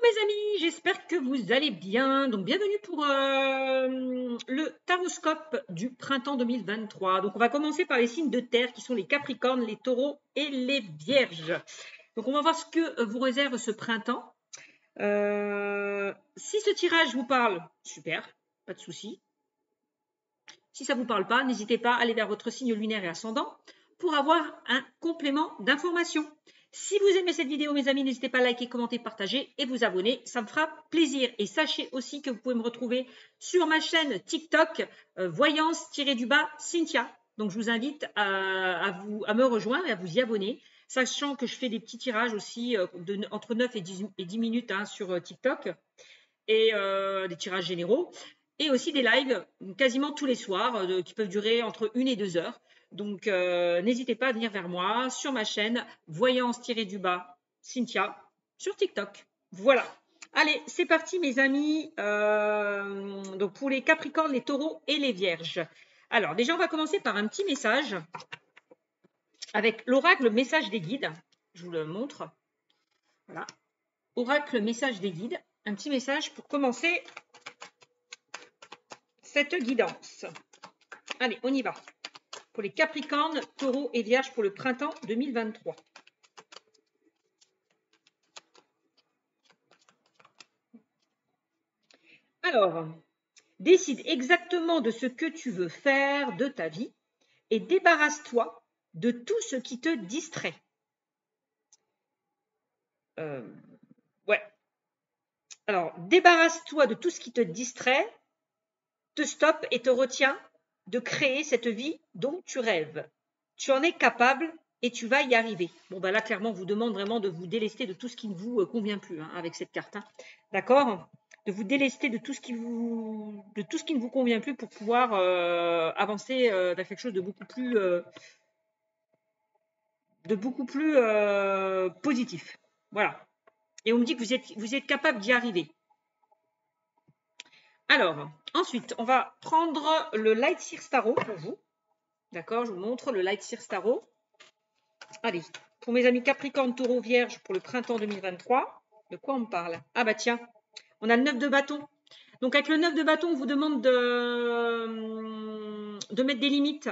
mes amis, j'espère que vous allez bien. Donc bienvenue pour le taroscope du printemps 2023. Donc on va commencer par les signes de terre qui sont les capricornes, les taureaux et les vierges. Donc on va voir ce que vous réserve ce printemps. Si ce tirage vous parle, super, pas de souci. Si ça ne vous parle pas, n'hésitez pas à aller vers votre signe lunaire et ascendant pour avoir un complément d'information. Si vous aimez cette vidéo, mes amis, n'hésitez pas à liker, commenter, partager et vous abonner. Ça me fera plaisir. Et sachez aussi que vous pouvez me retrouver sur ma chaîne TikTok, voyance-du-bas Cynthia. Donc, je vous invite à me rejoindre et à vous y abonner, sachant que je fais des petits tirages aussi entre 9 et 10 minutes sur TikTok et des tirages généraux. Et aussi des lives quasiment tous les soirs qui peuvent durer entre 1 et 2 heures. Donc, n'hésitez pas à venir vers moi sur ma chaîne voyance-du-bas Cynthia sur TikTok. Voilà. Allez, c'est parti mes amis. Donc pour les capricornes, les taureaux et les vierges. Alors déjà, on va commencer par un petit message avec l'oracle message des guides. Je vous le montre. Voilà. Oracle message des guides. Un petit message pour commencer cette guidance. Allez, on y va. Pour les capricornes, taureaux et vierges pour le printemps 2023. Alors, décide exactement de ce que tu veux faire de ta vie et débarrasse-toi de tout ce qui te distrait. Ouais. Alors, débarrasse-toi de tout ce qui te distrait, te stoppe et te retient de créer cette vie dont tu rêves. Tu en es capable et tu vas y arriver. Bon, ben là, clairement, on vous demande vraiment de vous délester de tout ce qui ne vous convient plus avec cette carte. D'accord ? De vous délester de tout ce qui ne vous convient plus pour pouvoir avancer vers quelque chose de beaucoup plus positif. Voilà. Et on me dit que vous êtes capable d'y arriver. Alors, ensuite, on va prendre le Light Seer Tarot pour vous. D'accord, je vous montre le Light Seer Tarot. Allez, pour mes amis Capricorne, Taureau, Vierge pour le printemps 2023. De quoi on me parle? Ah bah tiens, on a le 9 de bâton. Donc avec le 9 de bâton, on vous demande de mettre des limites,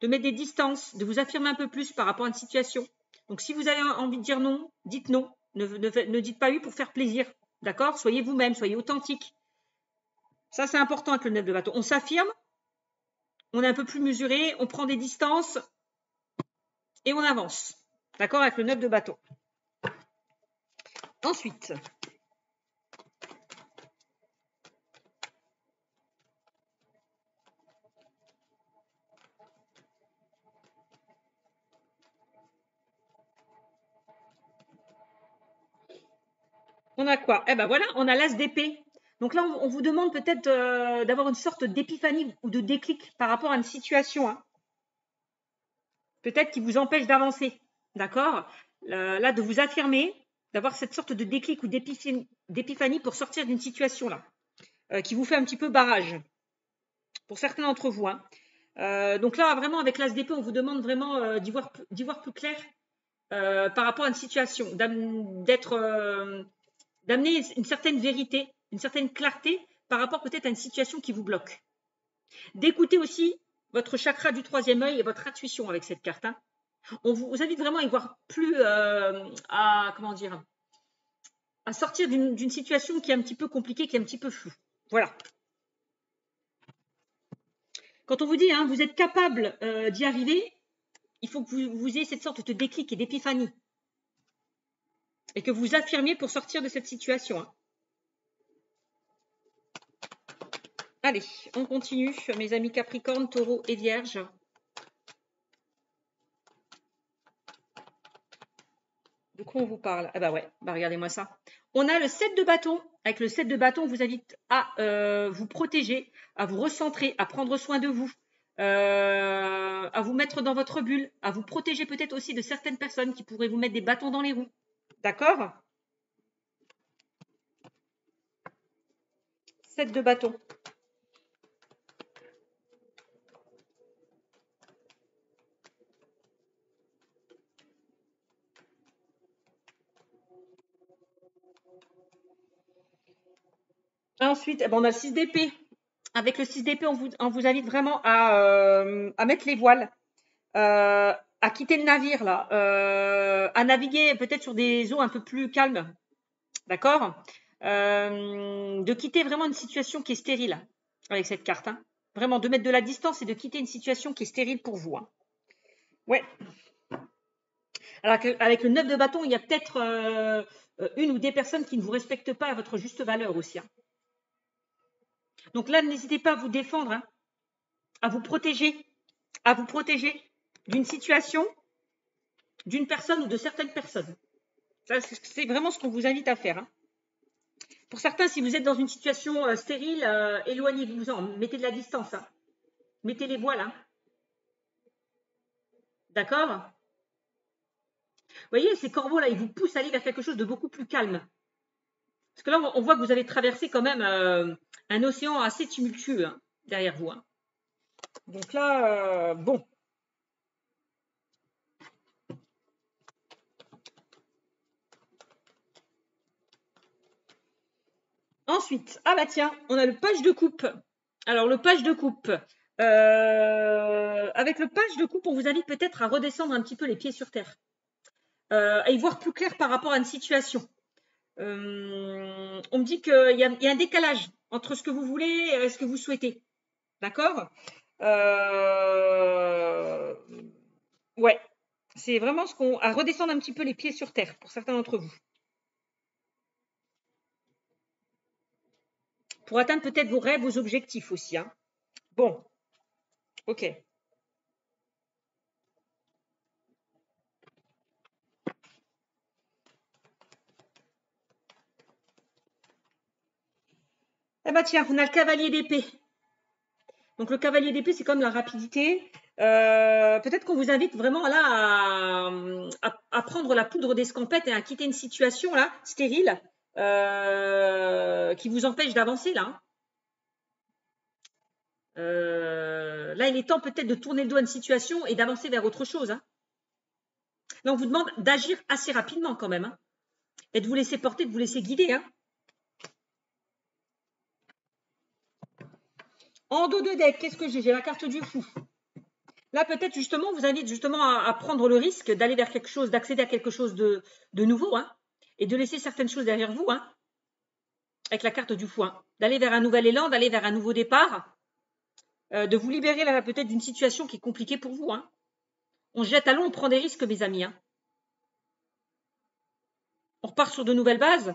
de mettre des distances, de vous affirmer un peu plus par rapport à une situation. Donc si vous avez envie de dire non, dites non. Ne dites pas oui pour faire plaisir. D'accord? Soyez vous-même, soyez authentique. Ça, c'est important avec le 9 de bâton. On s'affirme, on est un peu plus mesuré, on prend des distances et on avance. D'accord? Avec le 9 de bâton. Ensuite, on a quoi? Eh ben voilà, on a l'as d'épée. Donc là, on vous demande peut-être d'avoir une sorte d'épiphanie ou de déclic par rapport à une situation. Peut-être qui vous empêche d'avancer. D'accord? Là, de vous affirmer, d'avoir cette sorte de déclic ou d'épiphanie pour sortir d'une situation là, qui vous fait un petit peu barrage. Pour certains d'entre vous. Donc là, vraiment, avec l'as d'épée, on vous demande vraiment d'y voir plus clair par rapport à une situation, d'amener une certaine vérité, une certaine clarté par rapport peut-être à une situation qui vous bloque. D'écouter aussi votre chakra du troisième œil et votre intuition avec cette carte. On vous invite vraiment à y voir plus à sortir d'une situation qui est un petit peu compliquée, qui est un petit peu floue. Voilà. Quand on vous dit vous êtes capable d'y arriver, il faut que vous ayez cette sorte de déclic et d'épiphanie. Et que vous affirmiez pour sortir de cette situation. Allez, on continue, mes amis Capricorne, Taureau et Vierge. De quoi on vous parle? Ah bah ouais, bah regardez-moi ça. On a le 7 de bâton. Avec le 7 de bâton, on vous invite à vous protéger, à vous recentrer, à prendre soin de vous, à vous mettre dans votre bulle, à vous protéger peut-être aussi de certaines personnes qui pourraient vous mettre des bâtons dans les roues. D'accord? 7 de bâton. Ensuite, on a le 6 d'épée. Avec le 6 d'épée, on vous invite vraiment à mettre les voiles, à quitter le navire, là, à naviguer peut-être sur des eaux un peu plus calmes. D'accord? De quitter vraiment une situation qui est stérile avec cette carte. Hein. Vraiment, de mettre de la distance et de quitter une situation qui est stérile pour vous. Hein. Ouais. Alors avec le 9 de bâton, il y a peut-être une ou des personnes qui ne vous respectent pas à votre juste valeur aussi. Hein. Donc là, n'hésitez pas à vous défendre, hein, à vous protéger d'une situation, d'une personne ou de certaines personnes. C'est vraiment ce qu'on vous invite à faire. Hein. Pour certains, si vous êtes dans une situation stérile, éloignez-vous-en, mettez de la distance. Hein. Mettez les voiles. Hein. D'accord? Vous voyez, ces corbeaux-là, ils vous poussent à aller vers quelque chose de beaucoup plus calme. Parce que là, on voit que vous avez traversé quand même un océan assez tumultueux hein, derrière vous. Hein. Donc là, bon. Ensuite, ah bah tiens, on a le page de coupe. Alors, le page de coupe. Avec le page de coupe, on vous invite peut-être à redescendre un petit peu les pieds sur terre. À y voir plus clair par rapport à une situation. On me dit qu'il y a un décalage entre ce que vous voulez et ce que vous souhaitez. D'accord Ouais. C'est vraiment à redescendre un petit peu les pieds sur terre pour certains d'entre vous. Pour atteindre peut-être vos rêves, vos objectifs aussi. Hein. Bon. Ok. Eh ben tiens, on a le cavalier d'épée. Donc le cavalier d'épée, c'est comme la rapidité. Peut-être qu'on vous invite vraiment là à prendre la poudre d'escampette et à quitter une situation là stérile qui vous empêche d'avancer là. Hein. Là, il est temps peut-être de tourner le dos à une situation et d'avancer vers autre chose. Hein. Là, on vous demande d'agir assez rapidement quand même. Hein. Et de vous laisser porter, de vous laisser guider. Hein. En dos de deck, qu'est-ce que j'ai? J'ai la carte du fou. Là, peut-être justement, on vous invite justement à prendre le risque d'aller vers quelque chose, d'accéder à quelque chose de nouveau, hein, et de laisser certaines choses derrière vous, hein, avec la carte du fou, hein, d'aller vers un nouvel élan, d'aller vers un nouveau départ, de vous libérer là peut-être d'une situation qui est compliquée pour vous. Hein. On se jette à l'eau, on prend des risques, mes amis. Hein. On repart sur de nouvelles bases,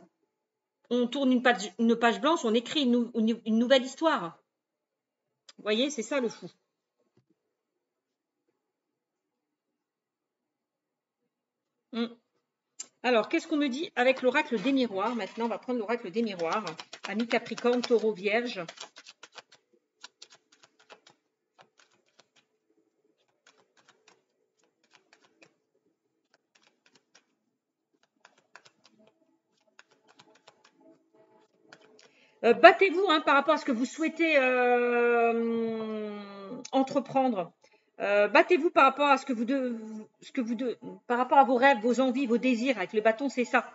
on tourne une page blanche, on écrit une nouvelle histoire. Vous voyez, c'est ça le fou. Alors, qu'est-ce qu'on me dit avec l'oracle des miroirs? Maintenant, on va prendre l'oracle des miroirs. Ami Capricorne, Taureau, Vierge. Battez-vous hein, par rapport à ce que vous souhaitez entreprendre. Battez-vous par rapport à par rapport à vos rêves, vos envies, vos désirs. Avec le bâton, c'est ça.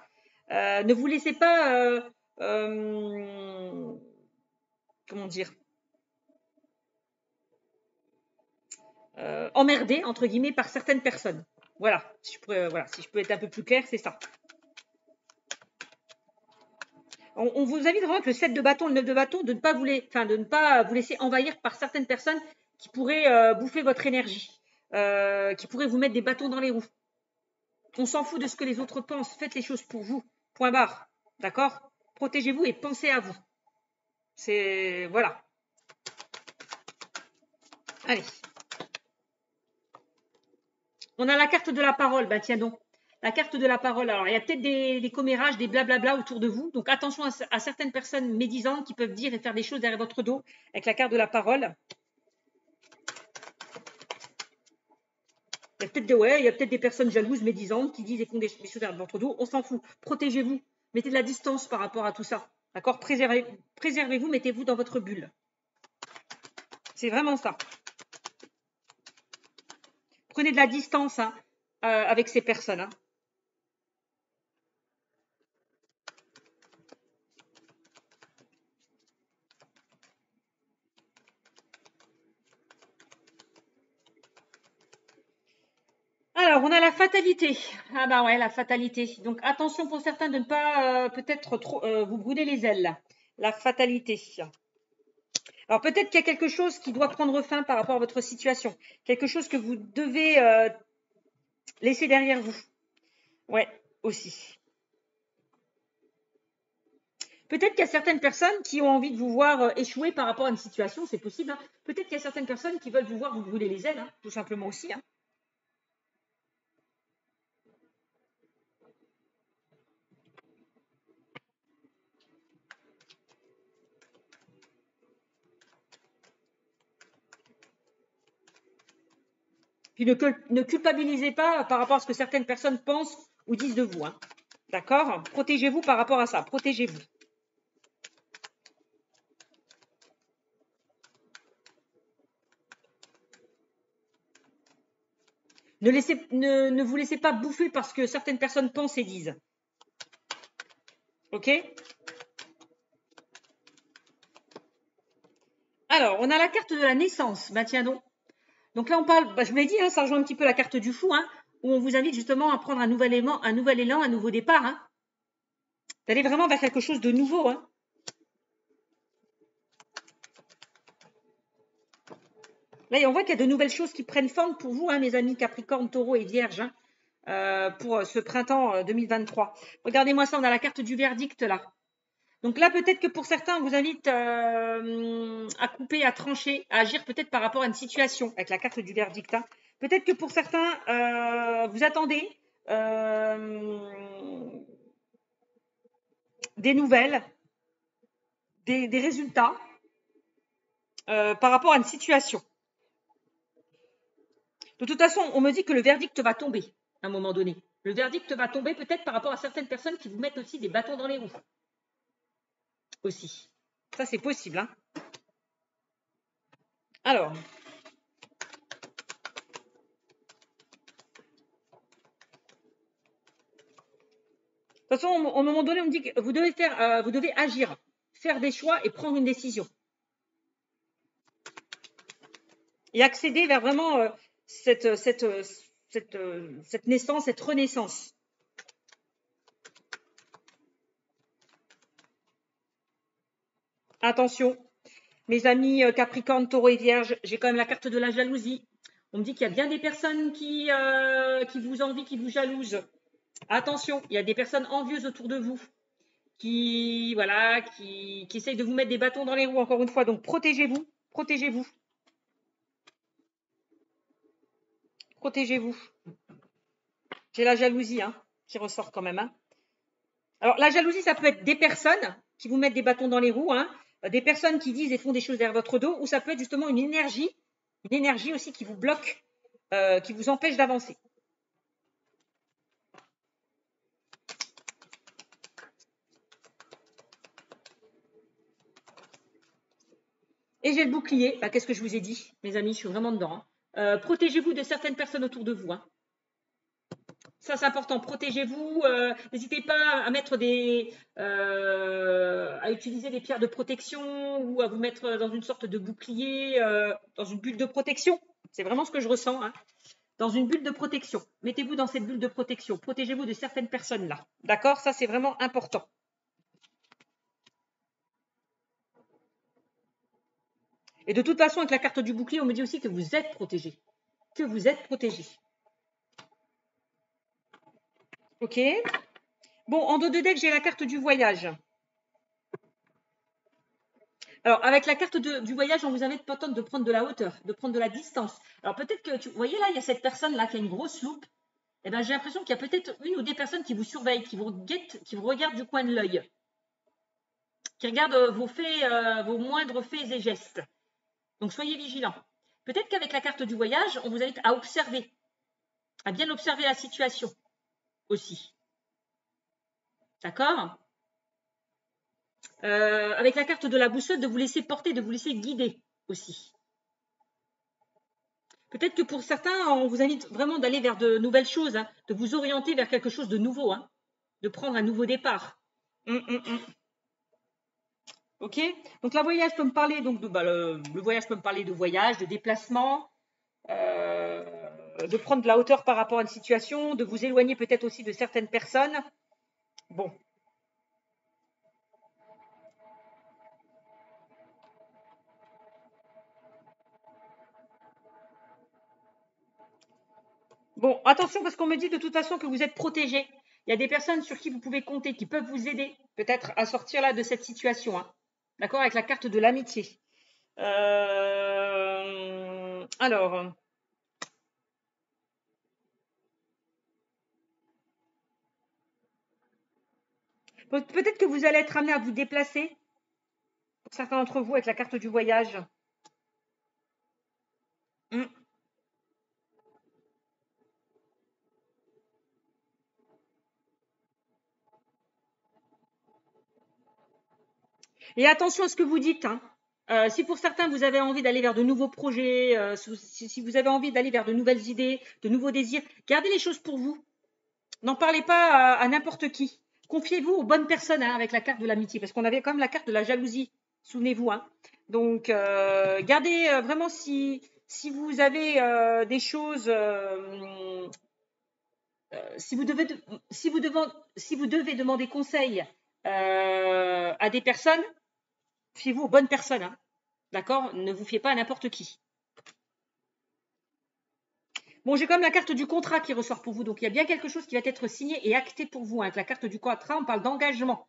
Ne vous laissez pas, comment dire, emmerder entre guillemets par certaines personnes. Voilà, si je peux être un peu plus claire, c'est ça. On vous invite vraiment avec le 7 de bâton, le 9 de bâton, de ne pas vous laisser envahir par certaines personnes qui pourraient bouffer votre énergie, qui pourraient vous mettre des bâtons dans les roues. On s'en fout de ce que les autres pensent. Faites les choses pour vous. Point barre. D'accord? Protégez-vous et pensez à vous. C'est... Voilà. Allez. On a la carte de la parole. Ben tiens donc. La carte de la parole. Alors, il y a peut-être des commérages, des blablabla autour de vous. Donc, attention à certaines personnes médisantes qui peuvent dire et faire des choses derrière votre dos avec la carte de la parole. Il y a peut-être des personnes jalouses, médisantes, qui disent et font des choses derrière votre dos. On s'en fout. Protégez-vous. Mettez de la distance par rapport à tout ça. D'accord? Préservez-vous, mettez-vous dans votre bulle. C'est vraiment ça. Prenez de la distance hein, avec ces personnes. Hein. Alors, on a la fatalité. Ah bah ouais, la fatalité. Donc, attention pour certains de ne pas peut-être trop vous brûler les ailes. La fatalité. Alors, peut-être qu'il y a quelque chose qui doit prendre fin par rapport à votre situation. Quelque chose que vous devez laisser derrière vous. Ouais, aussi. Peut-être qu'il y a certaines personnes qui ont envie de vous voir échouer par rapport à une situation, c'est possible. Hein. Peut-être qu'il y a certaines personnes qui veulent vous voir vous brûler les ailes, hein, tout simplement aussi. Hein. Puis ne culpabilisez pas par rapport à ce que certaines personnes pensent ou disent de vous. Hein. D'accord? Protégez-vous par rapport à ça. Protégez-vous. Ne vous laissez pas bouffer parce que certaines personnes pensent et disent. Ok? Alors, on a la carte de la naissance. Bah tiens donc. Donc là, on parle, je vous l'ai dit, hein, ça rejoint un petit peu la carte du fou, hein, où on vous invite justement à prendre un nouvel élan, un nouveau départ. Hein. D'aller vraiment vers quelque chose de nouveau. Hein. Là, on voit qu'il y a de nouvelles choses qui prennent forme pour vous, hein, mes amis Capricorne, Taureau et Vierge, hein, pour ce printemps 2023. Regardez-moi ça, on a la carte du verdict là. Donc là, peut-être que pour certains, on vous invite à couper, à trancher, à agir peut-être par rapport à une situation avec la carte du verdict. Hein. Peut-être que pour certains, vous attendez des nouvelles, des résultats par rapport à une situation. De toute façon, on me dit que le verdict va tomber à un moment donné. Le verdict va tomber peut-être par rapport à certaines personnes qui vous mettent aussi des bâtons dans les roues. Aussi. Ça, c'est possible. Hein. Alors. De toute façon, au moment donné, on me dit que vous devez agir, faire des choix et prendre une décision. Et accéder vers vraiment cette naissance, cette renaissance. Attention, mes amis Capricorne, Taureau et Vierge, j'ai quand même la carte de la jalousie. On me dit qu'il y a bien des personnes qui vous envient, qui vous jalousent. Attention, il y a des personnes envieuses autour de vous qui essayent de vous mettre des bâtons dans les roues, encore une fois. Donc, protégez-vous, protégez-vous. Protégez-vous. J'ai la jalousie qui ressort quand même. Hein. Alors, la jalousie, ça peut être des personnes qui vous mettent des bâtons dans les roues, des personnes qui disent et font des choses derrière votre dos, ou ça peut être justement une énergie aussi qui vous bloque, qui vous empêche d'avancer. Et j'ai le bouclier. Bah, qu'est-ce que je vous ai dit, mes amis? Je suis vraiment dedans. Hein. Protégez-vous de certaines personnes autour de vous. Hein. Ça, c'est important. Protégez-vous. N'hésitez pas à mettre à utiliser des pierres de protection ou à vous mettre dans une sorte de bouclier, dans une bulle de protection. C'est vraiment ce que je ressens. Hein. Dans une bulle de protection. Mettez-vous dans cette bulle de protection. Protégez-vous de certaines personnes là. D'accord? Ça, c'est vraiment important. Et de toute façon, avec la carte du bouclier, on me dit aussi que vous êtes protégé. Que vous êtes protégé. Ok. Bon, en dos de deck, j'ai la carte du voyage. Alors, avec la carte du voyage, on vous invite peut-être de prendre de la hauteur, de prendre de la distance. Alors, peut-être que, vous voyez là, il y a cette personne-là qui a une grosse loupe. Eh bien, j'ai l'impression qu'il y a peut-être une ou des personnes qui vous surveillent, qui vous guettent, qui vous regardent du coin de l'œil, qui regardent vos moindres faits et gestes. Donc, soyez vigilants. Peut-être qu'avec la carte du voyage, on vous invite à observer, à bien observer la situation aussi. D'accord ? Avec la carte de la boussole, de vous laisser porter, de vous laisser guider aussi. Peut-être que pour certains, on vous invite vraiment d'aller vers de nouvelles choses, de vous orienter vers quelque chose de nouveau, de prendre un nouveau départ. Ok. Donc le voyage peut me parler donc le voyage peut me parler de voyage, de déplacement, de prendre de la hauteur par rapport à une situation, de vous éloigner peut-être aussi de certaines personnes. Bon. Bon, attention parce qu'on me dit de toute façon que vous êtes protégé. Il y a des personnes sur qui vous pouvez compter, qui peuvent vous aider peut-être à sortir là de cette situation. Hein. D'accord? Avec la carte de l'amitié. Alors, peut-être que vous allez être amené à vous déplacer, pour certains d'entre vous, avec la carte du voyage. Et attention à ce que vous dites. Hein. Si pour certains, vous avez envie d'aller vers de nouveaux projets, si vous avez envie d'aller vers de nouvelles idées, de nouveaux désirs, gardez les choses pour vous. N'en parlez pas à n'importe qui. Confiez-vous aux bonnes personnes hein, avec la carte de l'amitié, parce qu'on avait quand même la carte de la jalousie, souvenez-vous. Hein. Donc, gardez vraiment si vous avez des choses, si vous devez demander conseil à des personnes, fiez-vous aux bonnes personnes. Hein. D'accord? Ne vous fiez pas à n'importe qui. Bon, j'ai quand même la carte du contrat qui ressort pour vous. Donc, il y a bien quelque chose qui va être signé et acté pour vous. Hein. Avec la carte du contrat, on parle d'engagement.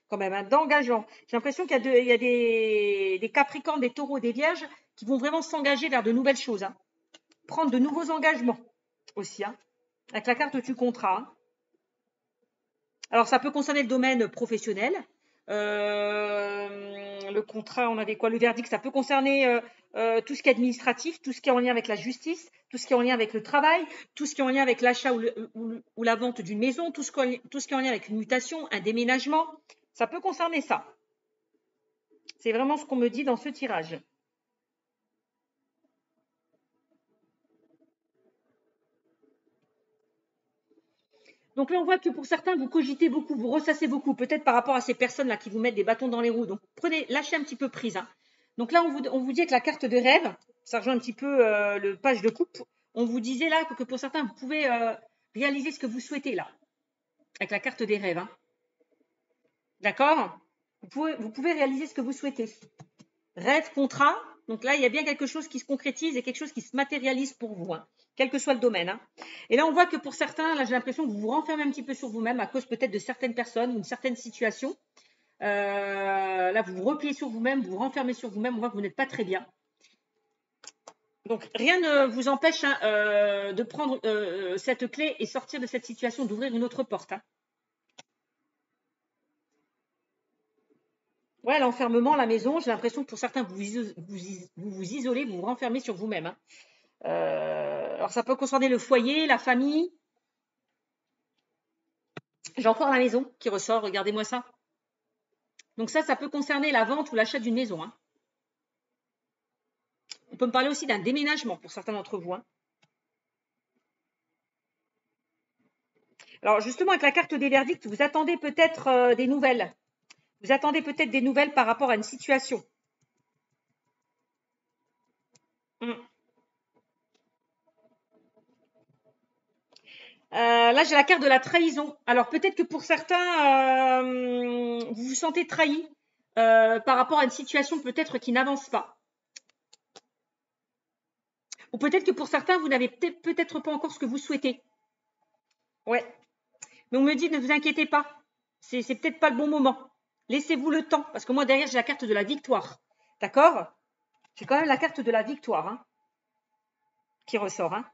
Quand même, hein, d'engagement. J'ai l'impression qu'il y a des Capricornes, des Taureaux, des Vierges qui vont vraiment s'engager vers de nouvelles choses. Hein. Prendre de nouveaux engagements aussi. Hein. Avec la carte du contrat. Hein. Alors, ça peut concerner le domaine professionnel. Le contrat, on avait quoi? Le verdict, ça peut concerner tout ce qui est administratif, tout ce qui est en lien avec la justice, tout ce qui est en lien avec le travail, tout ce qui est en lien avec l'achat ou la vente d'une maison, tout ce qui est en lien avec une mutation, un déménagement. Ça peut concerner ça. C'est vraiment ce qu'on me dit dans ce tirage. Donc là, on voit que pour certains, vous cogitez beaucoup, vous ressassez beaucoup, peut-être par rapport à ces personnes-là qui vous mettent des bâtons dans les roues. Donc, lâchez un petit peu prise. Hein. Donc là, on vous dit avec la carte de rêve, ça rejoint un petit peu le page de coupe, on vous disait là que pour certains, vous pouvez réaliser ce que vous souhaitez là, avec la carte des rêves. Hein. D'accord? Vous pouvez réaliser ce que vous souhaitez. Rêve, contrat, donc là, il y a bien quelque chose qui se concrétise et quelque chose qui se matérialise pour vous, hein, quel que soit le domaine. Hein. Et là, on voit que pour certains, là, j'ai l'impression que vous vous renfermez un petit peu sur vous-même à cause peut-être de certaines personnes ou une certaine situation. Là, vous vous repliez sur vous-même, vous vous renfermez sur vous-même, on voit que vous n'êtes pas très bien. Donc, rien ne vous empêche hein, de prendre cette clé et sortir de cette situation, d'ouvrir une autre porte. Hein. Ouais, l'enfermement, la maison, j'ai l'impression que pour certains, vous vous isolez, vous vous renfermez sur vous-même. Hein. Alors, ça peut concerner le foyer, la famille. J'ai encore la maison qui ressort, regardez-moi ça. Donc ça peut concerner la vente ou l'achat d'une maison. Hein. On peut me parler aussi d'un déménagement pour certains d'entre vous. Hein. Alors justement, avec la carte des verdicts, vous attendez peut-être des nouvelles. Vous attendez peut-être des nouvelles par rapport à une situation. Là, j'ai la carte de la trahison. Alors, peut-être que pour certains, vous vous sentez trahi par rapport à une situation peut-être qui n'avance pas. Ou peut-être que pour certains, vous n'avez peut-être pas encore ce que vous souhaitez. Ouais. Mais on me dit, ne vous inquiétez pas. C'est peut-être pas le bon moment. Laissez-vous le temps. Parce que moi, derrière, j'ai la carte de la victoire. D'accord? J'ai quand même la carte de la victoire hein, qui ressort. Hein.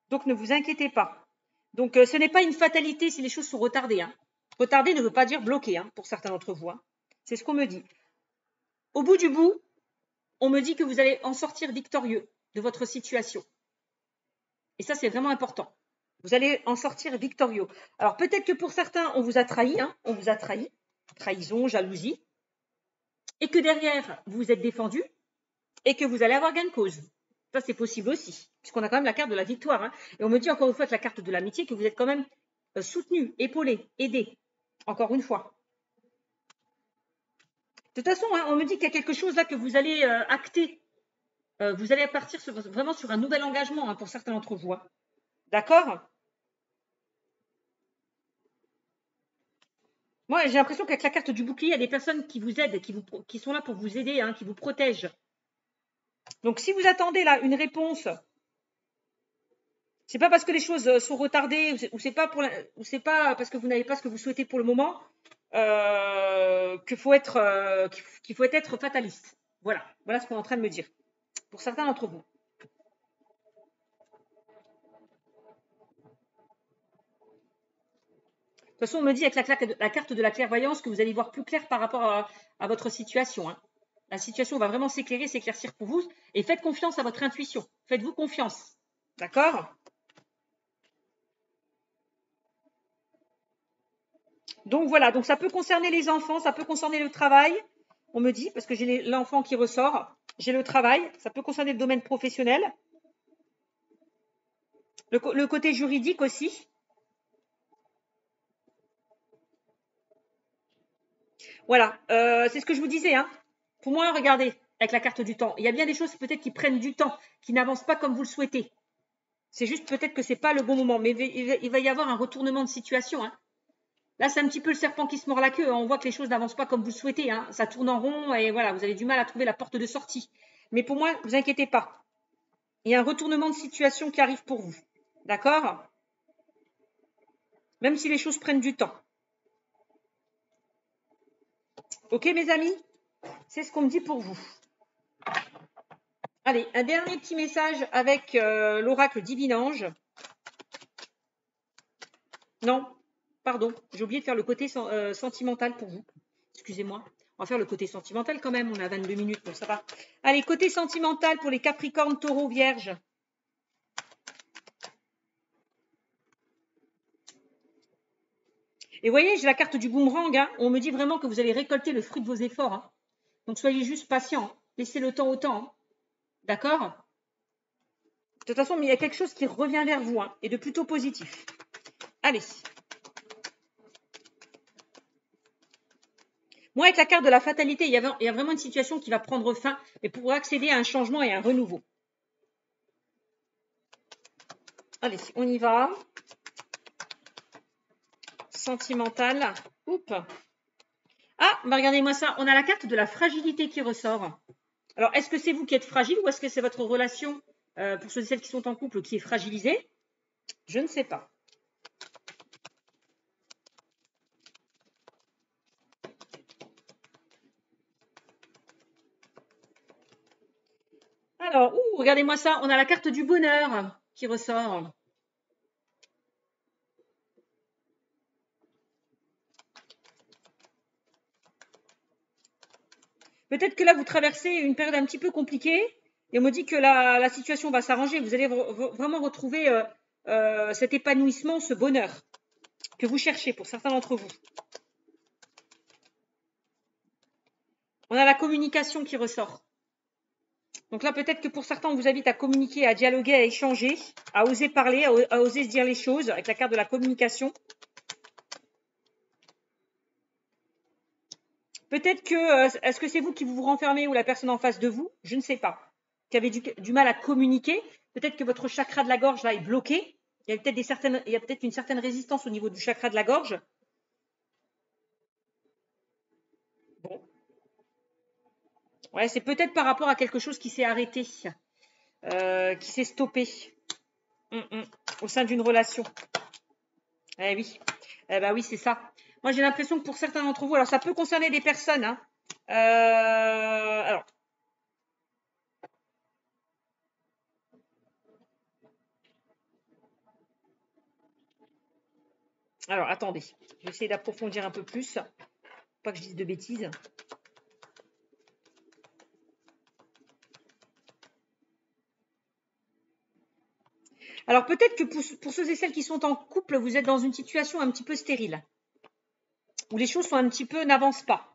Donc, ne vous inquiétez pas. Donc, ce n'est pas une fatalité si les choses sont retardées. Hein. Retardé ne veut pas dire bloqué hein, pour certains d'entre vous. Hein. C'est ce qu'on me dit. Au bout du bout, on me dit que vous allez en sortir victorieux de votre situation. Et ça, c'est vraiment important. Vous allez en sortir victorieux. Alors, peut-être que pour certains, on vous a trahi. Hein, on vous a trahi. Trahison, jalousie. Et que derrière, vous vous êtes défendu et que vous allez avoir gain de cause. Ça, c'est possible aussi, puisqu'on a quand même la carte de la victoire. Hein. Et on me dit encore une fois avec la carte de l'amitié que vous êtes quand même soutenu, épaulé, aidé. Encore une fois. De toute façon, hein, on me dit qu'il y a quelque chose là que vous allez acter. vous allez partir vraiment sur un nouvel engagement, hein, pour certains d'entre vous. Hein. D'accord? Moi, j'ai l'impression qu'avec la carte du bouclier, il y a des personnes qui vous aident, qui sont là pour vous aider, hein, qui vous protègent. Donc, si vous attendez là une réponse, c'est pas parce que les choses sont retardées ou c'est pas parce que vous n'avez pas ce que vous souhaitez pour le moment qu'il faut être fataliste. Voilà ce qu'on est en train de me dire. Pour certains d'entre vous. De toute façon, on me dit avec la carte de la clairvoyance que vous allez voir plus clair par rapport à votre situation. Hein. La situation va vraiment s'éclaircir pour vous. Et faites confiance à votre intuition. Faites-vous confiance. D'accord? Donc voilà, donc ça peut concerner les enfants, ça peut concerner le travail. On me dit, parce que j'ai l'enfant qui ressort, j'ai le travail, ça peut concerner le domaine professionnel. Le côté juridique aussi. Voilà, c'est ce que je vous disais. Hein. Pour moi, regardez, avec la carte du temps, il y a bien des choses peut-être qui prennent du temps, qui n'avancent pas comme vous le souhaitez. C'est juste peut-être que ce n'est pas le bon moment, mais il va y avoir un retournement de situation. Hein. Là, c'est un petit peu le serpent qui se mord la queue. Hein. On voit que les choses n'avancent pas comme vous le souhaitez. Hein. Ça tourne en rond et voilà, vous avez du mal à trouver la porte de sortie. Mais pour moi, ne vous inquiétez pas. Il y a un retournement de situation qui arrive pour vous. D'accord? Même si les choses prennent du temps. Ok, mes amis? C'est ce qu'on me dit pour vous. Allez, un dernier petit message avec l'oracle Divinange. Non, pardon, j'ai oublié de faire le côté sentimental pour vous. Excusez-moi. On va faire le côté sentimental quand même. On a 22 minutes, donc ça va. Allez, côté sentimental pour les Capricornes, Taureaux, Vierges. Et vous voyez, j'ai la carte du boomerang. Hein. On me dit vraiment que vous allez récolter le fruit de vos efforts. Hein. Donc soyez juste patient. Hein. Laissez le temps au temps. Hein. D'accord? De toute façon, il y a quelque chose qui revient vers vous. Hein, et de plutôt positif. Allez. Moi, avec la carte de la fatalité, il y a vraiment une situation qui va prendre fin, mais pour accéder à un changement et à un renouveau. Allez, on y va. Sentimental. Oups. Ah, bah regardez-moi ça. On a la carte de la fragilité qui ressort. Alors, est-ce que c'est vous qui êtes fragile ou est-ce que c'est votre relation, pour ceux et celles qui sont en couple, qui est fragilisée? Je ne sais pas. Alors, regardez-moi ça. On a la carte du bonheur qui ressort. Peut-être que là, vous traversez une période un petit peu compliquée et on me dit que la situation va s'arranger. Vous allez vraiment retrouver cet épanouissement, ce bonheur que vous cherchez pour certains d'entre vous. On a la communication qui ressort. Donc là, peut-être que pour certains, on vous invite à communiquer, à dialoguer, à échanger, à oser parler, à oser se dire les choses avec la carte de la communication. Peut-être que, est-ce que c'est vous qui vous renfermez ou la personne en face de vous? Je ne sais pas. Qui avez du mal à communiquer. Peut-être que votre chakra de la gorge là est bloqué. Il y a peut-être une certaine résistance au niveau du chakra de la gorge. Bon. Ouais, c'est peut-être par rapport à quelque chose qui s'est arrêté, qui s'est stoppé au sein d'une relation. Eh oui, oui, c'est ça. Moi, j'ai l'impression que pour certains d'entre vous, alors ça peut concerner des personnes. Hein, alors, attendez, je vais essayer d'approfondir un peu plus. Pas que je dise de bêtises. Alors peut-être que pour ceux et celles qui sont en couple, vous êtes dans une situation un petit peu stérile, où les choses sont un petit peu n'avancent pas.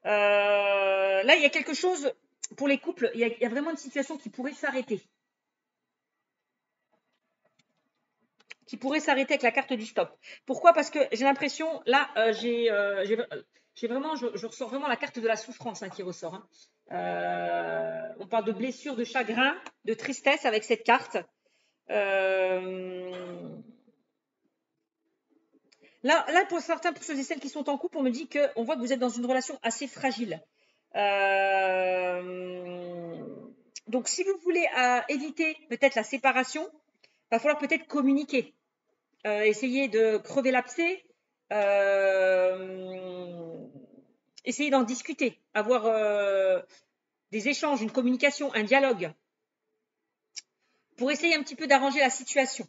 Là, il y a quelque chose, pour les couples, il y a vraiment une situation qui pourrait s'arrêter. qui pourrait s'arrêter avec la carte du stop. Pourquoi? Parce que j'ai l'impression, là, j'ai vraiment, je ressors vraiment la carte de la souffrance qui ressort. On parle de blessure, de chagrin, de tristesse avec cette carte. Là, pour certains, pour ceux et celles qui sont en couple, on me dit qu'on voit que vous êtes dans une relation assez fragile. Donc, si vous voulez éviter peut-être la séparation, il va falloir peut-être communiquer. Essayer de crever l'abcès, essayer d'en discuter, avoir des échanges, une communication, un dialogue, pour essayer un petit peu d'arranger la situation.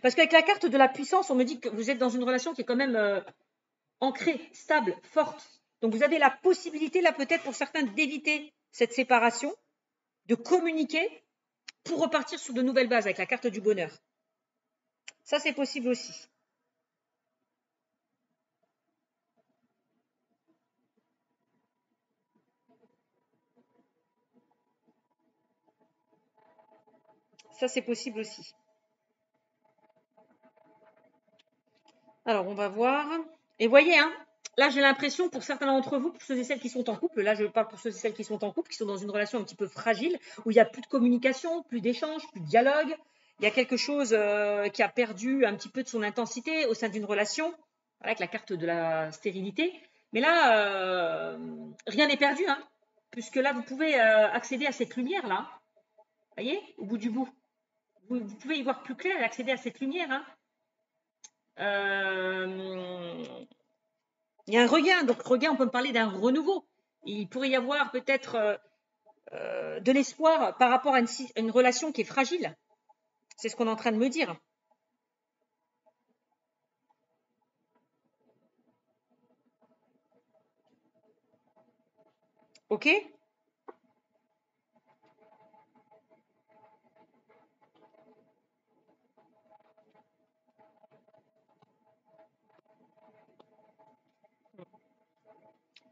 Parce qu'avec la carte de la puissance, on me dit que vous êtes dans une relation qui est quand même ancrée, stable, forte. Donc vous avez la possibilité, là peut-être pour certains, d'éviter cette séparation, de communiquer pour repartir sur de nouvelles bases avec la carte du bonheur. Ça, c'est possible aussi. Ça, c'est possible aussi. Alors, on va voir. Et voyez, là, j'ai l'impression, pour certains d'entre vous, pour ceux et celles qui sont en couple, là, je parle pour ceux et celles qui sont en couple, qui sont dans une relation un petit peu fragile, où il n'y a plus de communication, plus d'échange, plus de dialogue. Il y a quelque chose qui a perdu un petit peu de son intensité au sein d'une relation, avec la carte de la stérilité. Mais là, rien n'est perdu, puisque là, vous pouvez accéder à cette lumière-là. Vous voyez, au bout du bout. Vous pouvez y voir plus clair et accéder à cette lumière. Il y a un regain, donc regain, on peut me parler d'un renouveau. Il pourrait y avoir peut-être de l'espoir par rapport à une relation qui est fragile. C'est ce qu'on est en train de me dire. Ok ?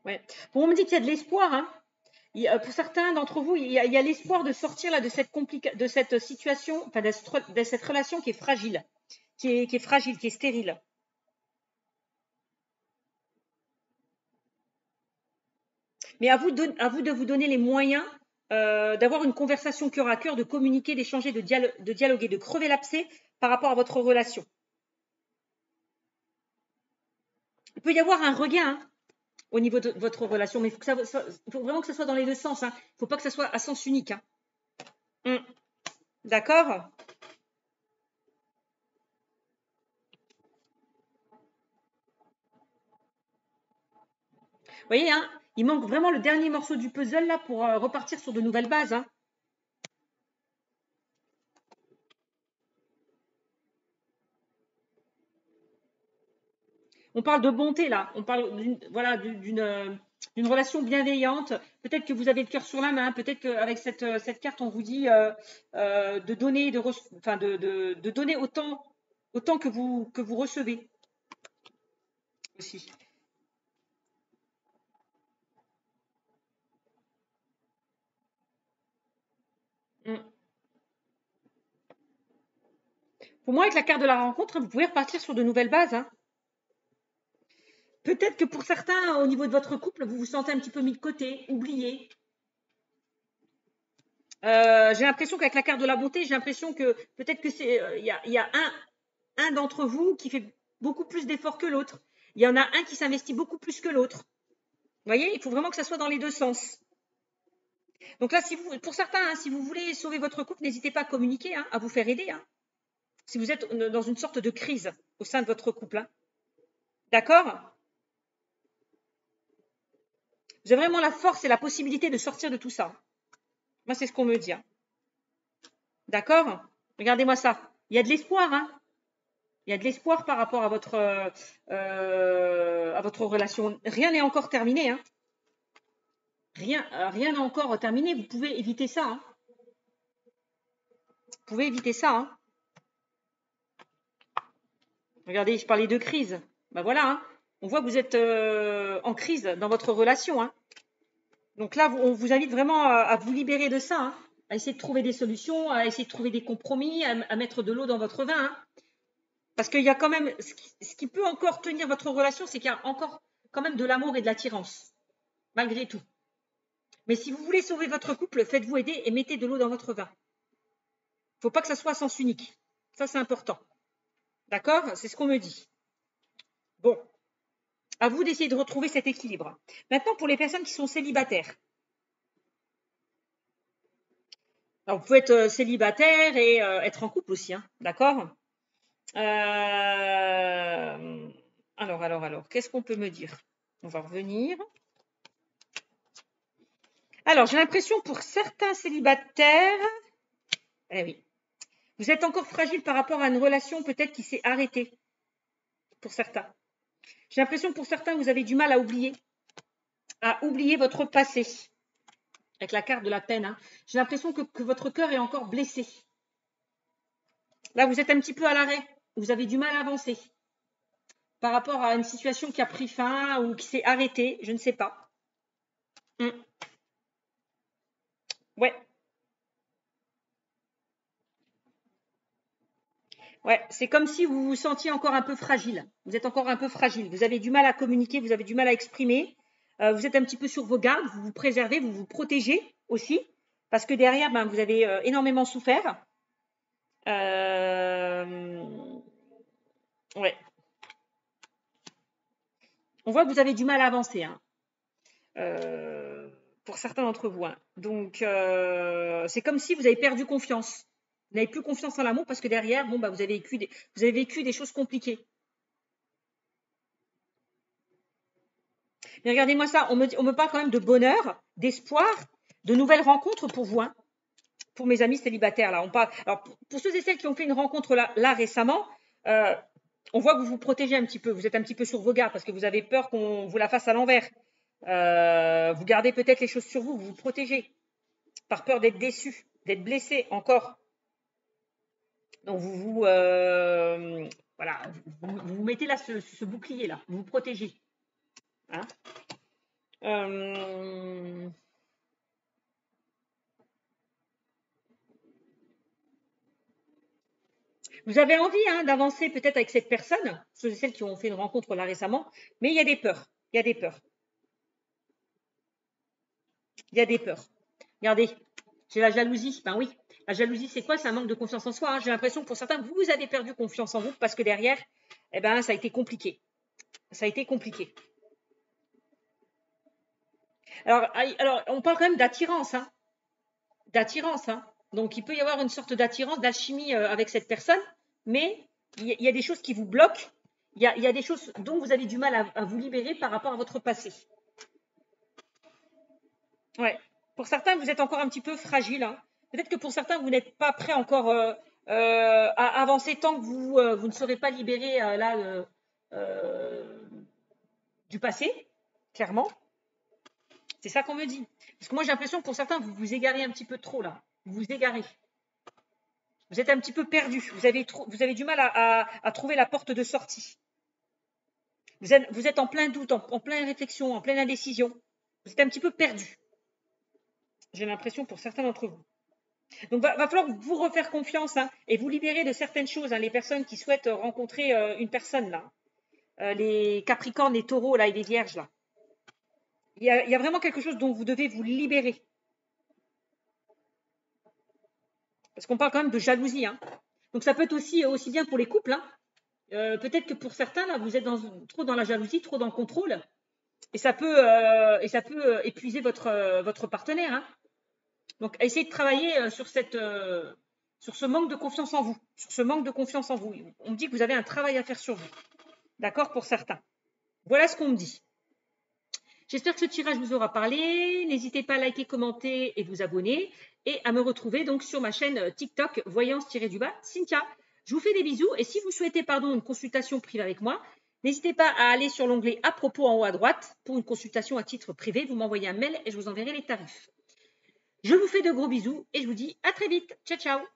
Ouais. Bon, on me dit qu'il y a de l'espoir. Pour certains d'entre vous, il y a l'espoir de sortir là, de cette situation, enfin, de cette relation qui est fragile, qui est fragile, qui est stérile. Mais à vous de vous donner les moyens d'avoir une conversation cœur à cœur, de communiquer, d'échanger, de dialoguer, de crever l'abcès par rapport à votre relation. Il peut y avoir un regain au niveau de votre relation, mais il faut vraiment que ça soit dans les deux sens. Il ne faut pas que ça soit à sens unique. D'accord ? Vous voyez, il manque vraiment le dernier morceau du puzzle là pour repartir sur de nouvelles bases. On parle de bonté là, on parle d'une relation bienveillante. Peut-être que vous avez le cœur sur la main, peut-être qu'avec cette carte, on vous dit de donner, de donner autant que vous recevez aussi. Pour moi, avec la carte de la rencontre, vous pouvez repartir sur de nouvelles bases. Peut-être que pour certains, au niveau de votre couple, vous vous sentez un petit peu mis de côté, oublié. J'ai l'impression qu'avec la carte de la bonté, j'ai l'impression que peut-être que il y a un d'entre vous qui fait beaucoup plus d'efforts que l'autre. Il y en a un qui s'investit beaucoup plus que l'autre. Vous voyez, il faut vraiment que ça soit dans les deux sens. Donc là, pour certains, si vous voulez sauver votre couple, n'hésitez pas à communiquer, à vous faire aider. Si vous êtes dans une sorte de crise au sein de votre couple. D'accord ? Vous avez vraiment la force et la possibilité de sortir de tout ça. Moi, c'est ce qu'on me dit. D'accord ? Regardez-moi ça. Il y a de l'espoir. Il y a de l'espoir par rapport à votre relation. Rien n'est encore terminé. Rien n'est encore terminé. Vous pouvez éviter ça. Vous pouvez éviter ça. Regardez, je parlais de crise. Ben voilà. On voit que vous êtes en crise dans votre relation. Donc là, on vous invite vraiment à vous libérer de ça. à essayer de trouver des solutions, à essayer de trouver des compromis, à mettre de l'eau dans votre vin. Hein. Parce qu'il y a quand même, ce qui peut encore tenir votre relation, c'est qu'il y a encore quand même de l'amour et de l'attirance, malgré tout. Mais si vous voulez sauver votre couple, faites-vous aider et mettez de l'eau dans votre vin. Il ne faut pas que ça soit à sens unique. Ça, c'est important. D'accord? C'est ce qu'on me dit. Bon. À vous d'essayer de retrouver cet équilibre. Maintenant, pour les personnes qui sont célibataires. Alors, vous pouvez être célibataire et être en couple aussi, hein, d'accord? Alors, qu'est-ce qu'on peut me dire? On va revenir. Alors, j'ai l'impression pour certains célibataires, oui, vous êtes encore fragile par rapport à une relation peut-être qui s'est arrêtée, pour certains. J'ai l'impression que pour certains, vous avez du mal à oublier votre passé. Avec la carte de la peine. Hein. J'ai l'impression que votre cœur est encore blessé. Là, vous êtes un petit peu à l'arrêt. Vous avez du mal à avancer. Par rapport à une situation qui a pris fin ou qui s'est arrêtée. Je ne sais pas. Ouais. Ouais, c'est comme si vous vous sentiez encore un peu fragile. Vous êtes encore un peu fragile. Vous avez du mal à communiquer, vous avez du mal à exprimer. Vous êtes un petit peu sur vos gardes, vous vous préservez, vous vous protégez aussi. Parce que derrière, vous avez énormément souffert. Ouais. On voit que vous avez du mal à avancer. Hein. Pour certains d'entre vous. Hein. Donc, c'est comme si vous avez perdu confiance. Vous n'avez plus confiance en l'amour parce que derrière, vous avez vécu des choses compliquées. Mais regardez-moi ça, on me parle quand même de bonheur, d'espoir, de nouvelles rencontres pour vous, hein, pour mes amis célibataires. Là, on parle. Alors, pour ceux et celles qui ont fait une rencontre là récemment, on voit que vous vous protégez un petit peu. Vous êtes un petit peu sur vos gardes parce que vous avez peur qu'on vous la fasse à l'envers. Vous gardez peut-être les choses sur vous, vous vous protégez par peur d'être déçu, d'être blessé encore. Donc voilà, vous mettez là ce bouclier là, vous vous protégez. Hein vous avez envie d'avancer peut-être avec cette personne, ceux et celles qui ont fait une rencontre là récemment, mais il y a des peurs. Il y a des peurs. Il y a des peurs. Regardez, j'ai la jalousie. Ben oui, la jalousie, c'est quoi? C'est un manque de confiance en soi. Hein. J'ai l'impression que pour certains, vous avez perdu confiance en vous parce que derrière, ça a été compliqué. Ça a été compliqué. Alors on parle quand même d'attirance. Hein. D'attirance. Hein. Donc, il peut y avoir une sorte d'attirance, d'alchimie avec cette personne, mais il y a des choses qui vous bloquent. Il y a des choses dont vous avez du mal à vous libérer par rapport à votre passé. Ouais. Pour certains, vous êtes encore un petit peu fragile. Hein. Peut-être que pour certains, vous n'êtes pas prêt encore à avancer tant que vous ne serez pas libéré du passé, clairement. C'est ça qu'on me dit. Parce que moi, j'ai l'impression que pour certains, vous vous égarez un petit peu trop là. Vous vous égarez. Vous êtes un petit peu perdu. Vous avez du mal à trouver la porte de sortie. Vous êtes en plein doute, en pleine réflexion, en pleine indécision. Vous êtes un petit peu perdu. J'ai l'impression pour certains d'entre vous. Donc, va falloir vous refaire confiance et vous libérer de certaines choses. Les personnes qui souhaitent rencontrer une personne là. Les Capricornes, les Taureaux là, et les Vierges là. Il y a vraiment quelque chose dont vous devez vous libérer. Parce qu'on parle quand même de jalousie. Hein. Donc, ça peut être aussi bien pour les couples. Hein. Peut-être que pour certains, là, vous êtes trop dans la jalousie, trop dans le contrôle. Et ça peut épuiser votre partenaire. Hein. Donc, essayez de travailler sur ce manque de confiance en vous. Sur ce manque de confiance en vous. On me dit que vous avez un travail à faire sur vous. D'accord, pour certains. Voilà ce qu'on me dit. J'espère que ce tirage vous aura parlé. N'hésitez pas à liker, commenter et vous abonner. Et à me retrouver donc sur ma chaîne TikTok, voyance-Cynthia. Je vous fais des bisous. Et si vous souhaitez une consultation privée avec moi, n'hésitez pas à aller sur l'onglet à propos en haut à droite pour une consultation à titre privé. Vous m'envoyez un mail et je vous enverrai les tarifs. Je vous fais de gros bisous et je vous dis à très vite. Ciao, ciao.